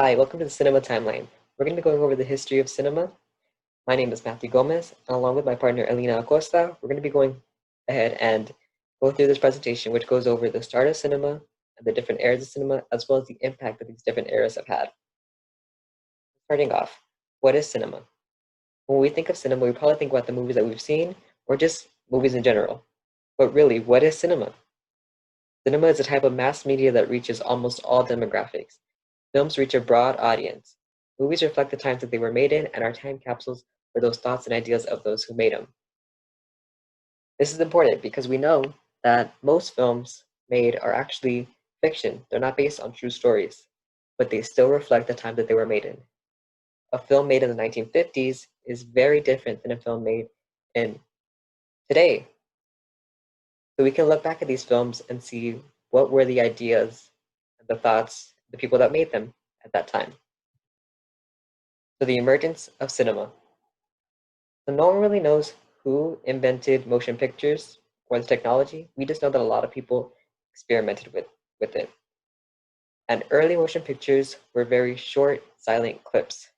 Hi, welcome to the Cinema Timeline. We're going to be going over the history of cinema. My name is Matthew Gomez, and along with my partner Elena Acosta, we're going to be going ahead and go through this presentation, which goes over the start of cinema and the different eras of cinema, as well as the impact that these different eras have had. Starting off, what is cinema? When we think of cinema, we probably think about the movies that we've seen, or just movies in general. But really, what is cinema? Cinema is a type of mass media that reaches almost all demographics. Films reach a broad audience. Movies reflect the times that they were made in and are time capsules for those thoughts and ideas of those who made them. This is important because we know that most films made are actually fiction. They're not based on true stories, but they still reflect the time that they were made in. A film made in the 1950s is very different than a film made in today. So we can look back at these films and see what were the ideas and the thoughts, the people that made them at that time. So the emergence of cinema. So no one really knows who invented motion pictures or the technology. We just know that a lot of people experimented with it. And early motion pictures were very short, silent clips.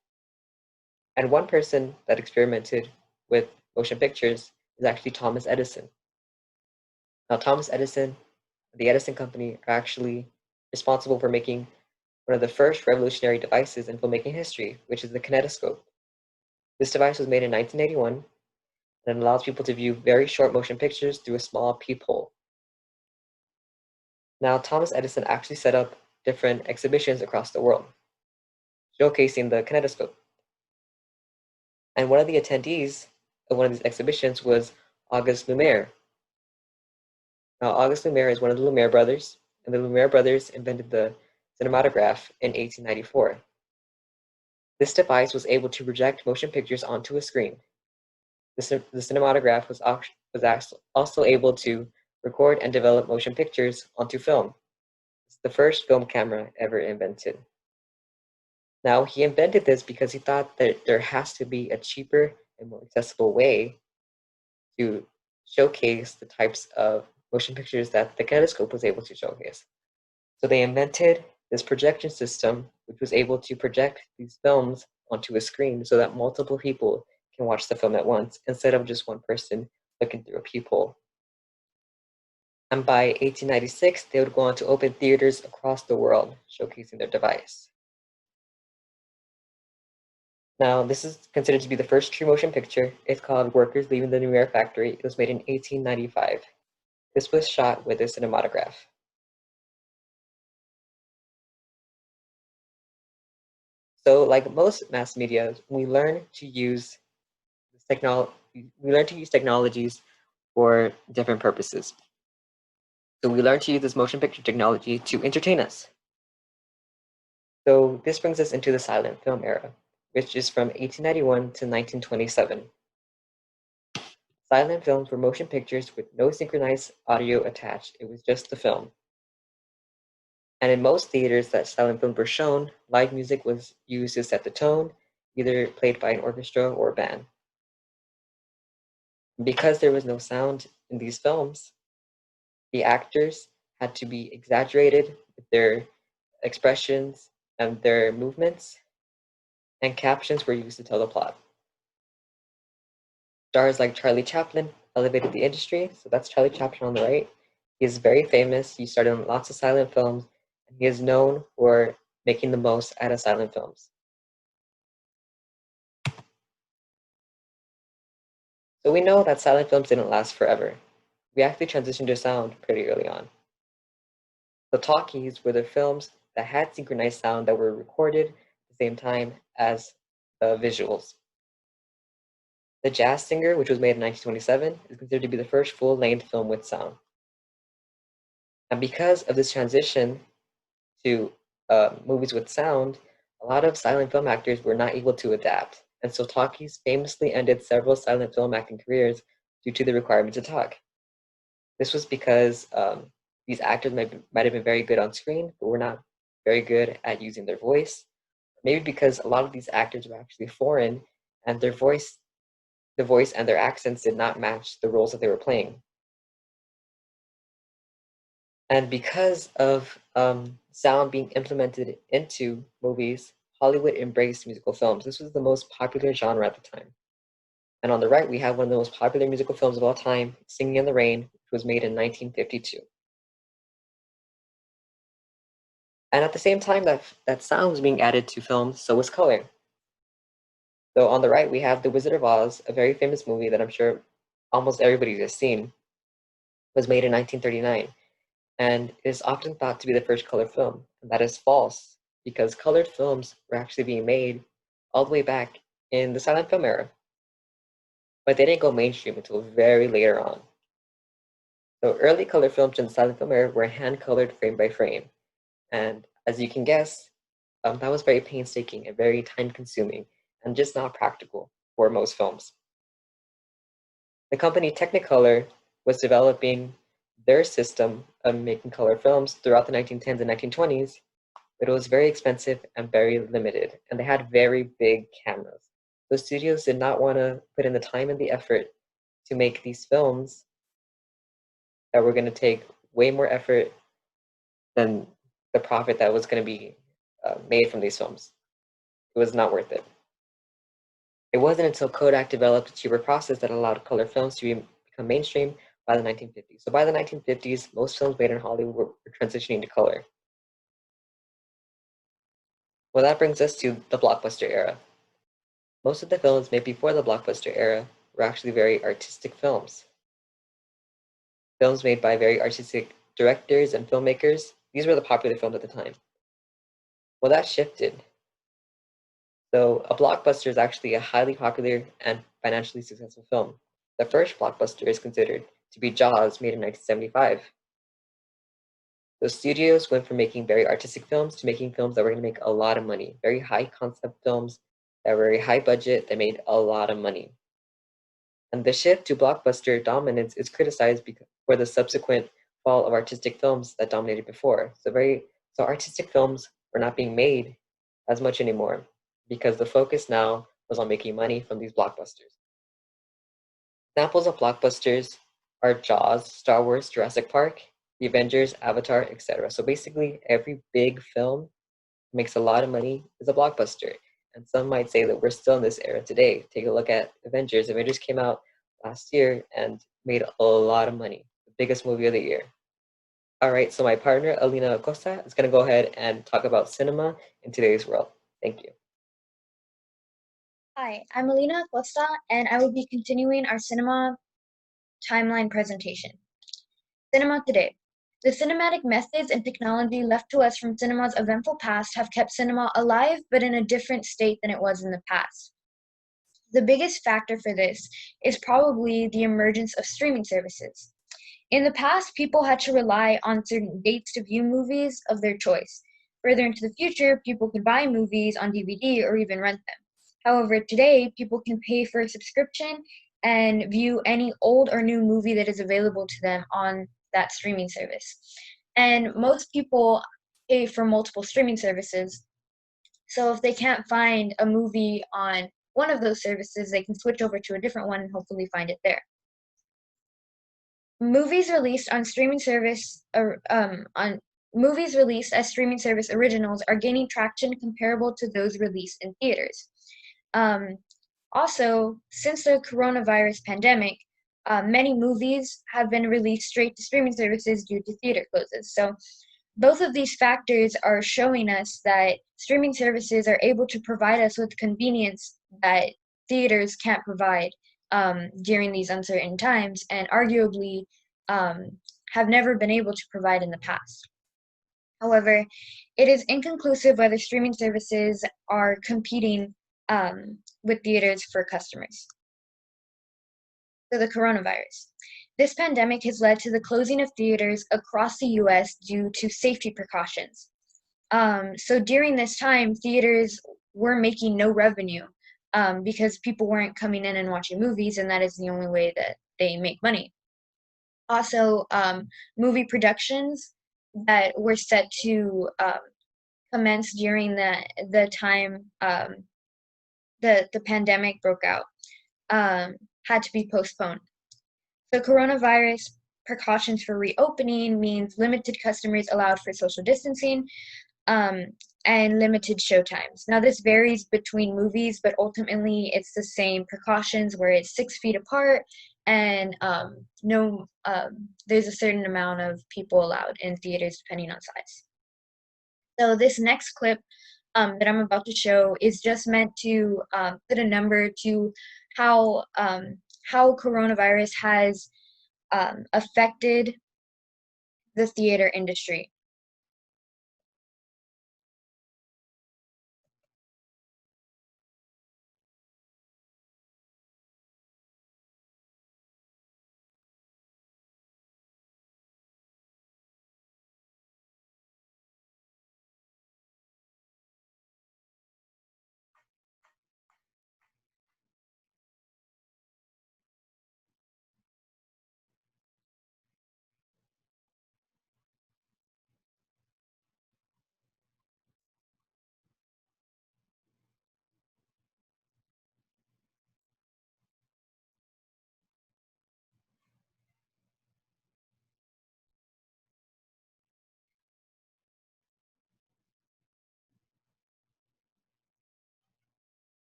And one person that experimented with motion pictures is actually Thomas Edison. Now, Thomas Edison, the Edison Company, are actually responsible for making one of the first revolutionary devices in filmmaking history, which is the kinetoscope. This device was made in 1981 and allows people to view very short motion pictures through a small peephole. Now, Thomas Edison actually set up different exhibitions across the world, showcasing the kinetoscope. And one of the attendees of one of these exhibitions was Auguste Lumiere. Now, Auguste Lumiere is one of the Lumiere brothers, and the Lumiere brothers invented the cinematograph in 1894. This device was able to project motion pictures onto a screen. The cinematograph was also able to record and develop motion pictures onto film. It's the first film camera ever invented. Now, he invented this because he thought that there has to be a cheaper and more accessible way to showcase the types of motion pictures that the kinetoscope was able to showcase. So they invented this projection system, which was able to project these films onto a screen so that multiple people can watch the film at once instead of just one person looking through a peephole. And by 1896, they would go on to open theaters across the world, showcasing their device. Now, this is considered to be the first true motion picture. It's called Workers Leaving the Lumiere Factory. It was made in 1895. This was shot with a cinematograph. So, like most mass media, we learn to use technologies for different purposes. So we learn to use this motion picture technology to entertain us. So this brings us into the silent film era, which is from 1891 to 1927. Silent films were motion pictures with no synchronized audio attached. It was just the film. And in most theaters that silent films were shown, live music was used to set the tone, either played by an orchestra or a band. Because there was no sound in these films, the actors had to be exaggerated with their expressions and their movements, and captions were used to tell the plot. Stars like Charlie Chaplin elevated the industry, so that's Charlie Chaplin on the right. He is very famous. He starred in lots of silent films, and he is known for making the most out of silent films. So we know that silent films didn't last forever. We actually transitioned to sound pretty early on. The talkies were the films that had synchronized sound that were recorded at the same time as the visuals. The Jazz Singer, which was made in 1927, is considered to be the first full-length film with sound. And because of this transition to movies with sound, a lot of silent film actors were not able to adapt. And so talkies famously ended several silent film acting careers due to the requirement to talk. This was because these actors might have been very good on screen, but were not very good at using their voice. Maybe because a lot of these actors were actually foreign, and the voice and their accents did not match the roles that they were playing. And because of sound being implemented into movies, Hollywood embraced musical films. This was the most popular genre at the time. And on the right, we have one of the most popular musical films of all time, Singing in the Rain, which was made in 1952. And at the same time that sound was being added to films, so was color. So on the right, we have The Wizard of Oz, a very famous movie that I'm sure almost everybody has seen, was made in 1939. And is often thought to be the first color film. And that is false, because colored films were actually being made all the way back in the silent film era. But they didn't go mainstream until very later on. So early color films in the silent film era were hand-colored frame by frame. And as you can guess, that was very painstaking and very time-consuming and just not practical for most films. The company Technicolor was developing their system of making color films throughout the 1910s and 1920s, but it was very expensive and very limited, and they had very big cameras. The studios did not want to put in the time and the effort to make these films that were going to take way more effort than the profit that was going to be made from these films. It was not worth it. It wasn't until Kodak developed a cheaper process that allowed color films to become mainstream by the 1950s. So by the 1950s, most films made in Hollywood were transitioning to color. Well, that brings us to the blockbuster era. Most of the films made before the blockbuster era were actually very artistic films. Films made by very artistic directors and filmmakers. These were the popular films at the time. Well, that shifted. So a blockbuster is actually a highly popular and financially successful film. The first blockbuster is considered to be Jaws, made in 1975. The studios went from making very artistic films to making films that were going to make a lot of money. Very high concept films that were very high budget that made a lot of money. And the shift to blockbuster dominance is criticized for the subsequent fall of artistic films that dominated before. So artistic films were not being made as much anymore because the focus now was on making money from these blockbusters. Examples of blockbusters are Jaws, Star Wars, Jurassic Park, The Avengers, Avatar, etc. So basically, every big film makes a lot of money is a blockbuster. And some might say that we're still in this era today. Take a look at Avengers. Avengers came out last year and made a lot of money, the biggest movie of the year. All right, so my partner, Alina Acosta, is going to go ahead and talk about cinema in today's world. Thank you. Hi, I'm Alina Acosta, and I will be continuing our cinema timeline presentation. Cinema today. The cinematic methods and technology left to us from cinema's eventful past have kept cinema alive, but in a different state than it was in the past. The biggest factor for this is probably the emergence of streaming services. In the past, people had to rely on certain dates to view movies of their choice. Further into the future, people could buy movies on DVD or even rent them. However, today, people can pay for a subscription and view any old or new movie that is available to them on that streaming service. And most people pay for multiple streaming services. So if they can't find a movie on one of those services, they can switch over to a different one and hopefully find it there. Movies released on streaming service on movies released as streaming service originals are gaining traction comparable to those released in theaters. Also, since the coronavirus pandemic, many movies have been released straight to streaming services due to theater closes. So both of these factors are showing us that streaming services are able to provide us with convenience that theaters can't provide during these uncertain times, and arguably have never been able to provide in the past. However, it is inconclusive whether streaming services are competing with theaters for customers. So the coronavirus. This pandemic has led to the closing of theaters across the US due to safety precautions. So during this time, theaters were making no revenue because people weren't coming in and watching movies, and that is the only way that they make money. Also, movie productions that were set to commence during the time the pandemic broke out had to be postponed. The coronavirus precautions for reopening means limited customers allowed for social distancing, um, and limited showtimes. Now, this varies between movies, but ultimately it's the same precautions where it's 6 feet apart and no, there's a certain amount of people allowed in theaters depending on size. So this next clip that I'm about to show is just meant to put a number to how coronavirus has affected the theater industry.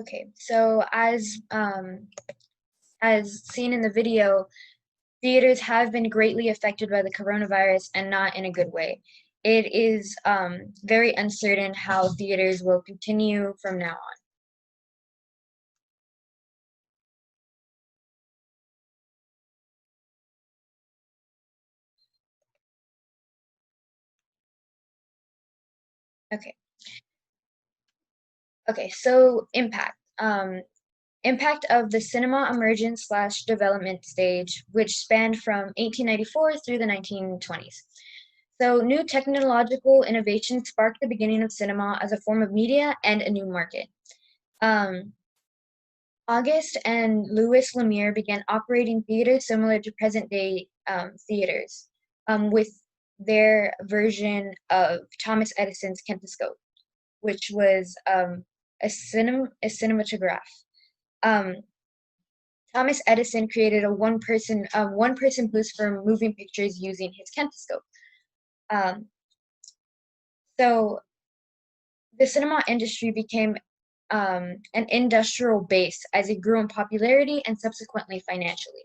Okay, so as seen in the video, theaters have been greatly affected by the coronavirus and not in a good way. It is very uncertain how theaters will continue from now on. Okay. Okay, so impact of the cinema emergence slash development stage, which spanned from 1894 through the 1920s. So new technological innovations sparked the beginning of cinema as a form of media and a new market. Um, August and Louis Lumiere began operating theaters similar to present-day theaters, with their version of Thomas Edison's kinetoscope, which was a cinematograph. Um, Thomas Edison created a one person booth for moving pictures using his kinetoscope. Um, so the cinema industry became an industrial base as it grew in popularity and subsequently financially.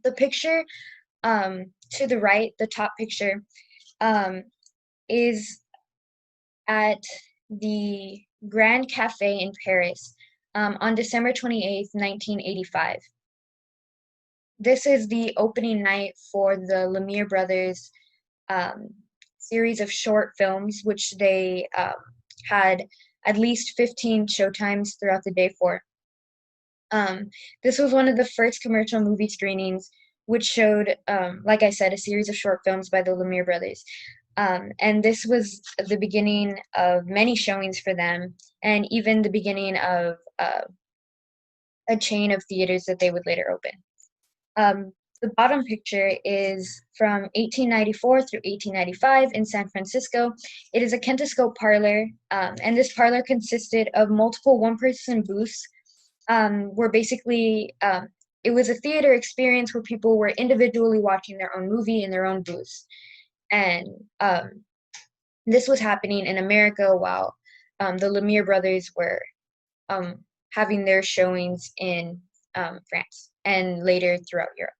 The picture to the right, the top picture, um, is at the Grand Cafe in Paris on December 28th, 1985. This is the opening night for the Lumiere brothers um, series of short films, which they had at least 15 showtimes throughout the day for. This was one of the first commercial movie screenings, which showed, like I said, a series of short films by the Lumiere brothers. And this was the beginning of many showings for them, and even the beginning of a chain of theaters that they would later open. The bottom picture is from 1894 through 1895 in San Francisco. It is a kinetoscope parlor, and this parlor consisted of multiple one-person booths where basically it was a theater experience where people were individually watching their own movie in their own booths. And this was happening in America while the Lumiere brothers were having their showings in France and later throughout Europe.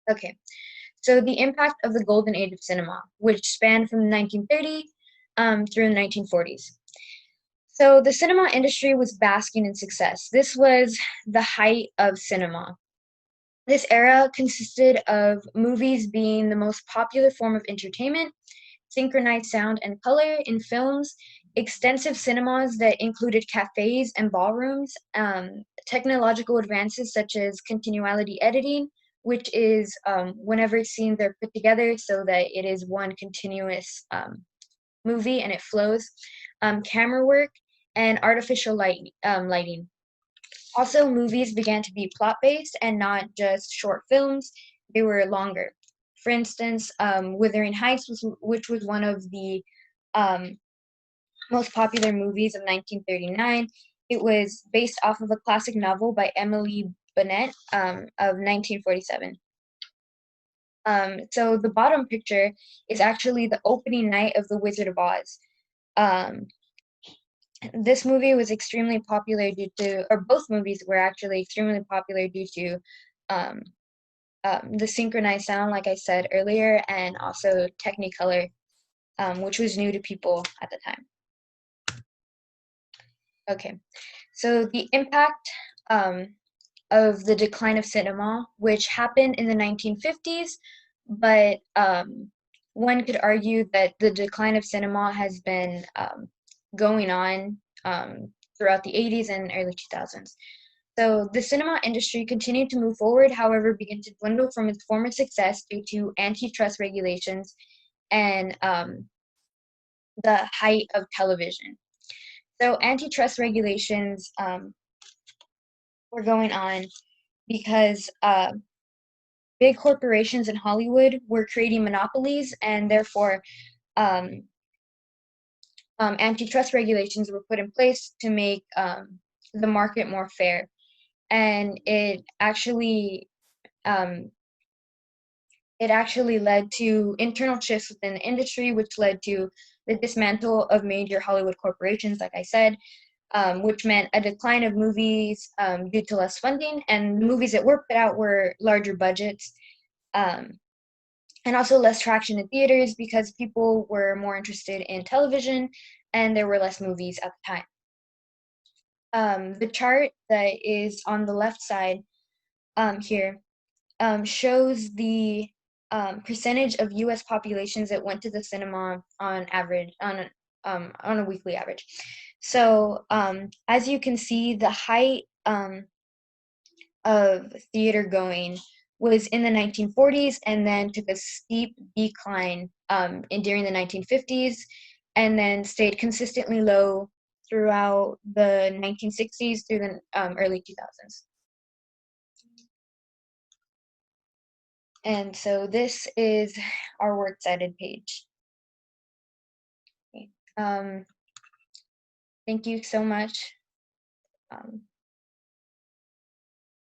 Okay, so the impact of the golden age of cinema, which spanned from 1930 through the 1940s. So the cinema industry was basking in success. This was the height of cinema. This era consisted of movies being the most popular form of entertainment, synchronized sound and color in films, extensive cinemas that included cafes and ballrooms, technological advances such as continuity editing, which is whenever scenes are put together so that it is one continuous movie and it flows, camera work, and artificial lighting. Also, movies began to be plot-based and not just short films. They were longer. For instance, Wuthering Heights, which was one of the um, most popular movies of 1939. It was based off of a classic novel by Emily Bennett of 1947. So the bottom picture is actually the opening night of The Wizard of Oz. Um, this movie was extremely popular due to, or both movies were actually extremely popular due to um, the synchronized sound, like I said earlier, and also Technicolor, which was new to people at the time. Okay, so the impact of the decline of cinema, which happened in the 1950s, but one could argue that the decline of cinema has been going on throughout the 80s and early 2000s. So the cinema industry continued to move forward, however, began to dwindle from its former success due to antitrust regulations and the height of television. So antitrust regulations were going on because big corporations in Hollywood were creating monopolies, and therefore antitrust regulations were put in place to make the market more fair. And it actually led to internal shifts within the industry, which led to the dismantle of major Hollywood corporations, like I said, which meant a decline of movies due to less funding, and the movies that were put out were larger budgets, and also less traction in theaters because people were more interested in television and there were less movies at the time. The chart that is on the left side here shows the percentage of U.S. populations that went to the cinema on average, on a weekly average. So as you can see, the height of theater going was in the 1940s and then took a steep decline during the 1950s and then stayed consistently low throughout the 1960s through the early 2000s. And so this is our works cited page. Okay. Thank you so much.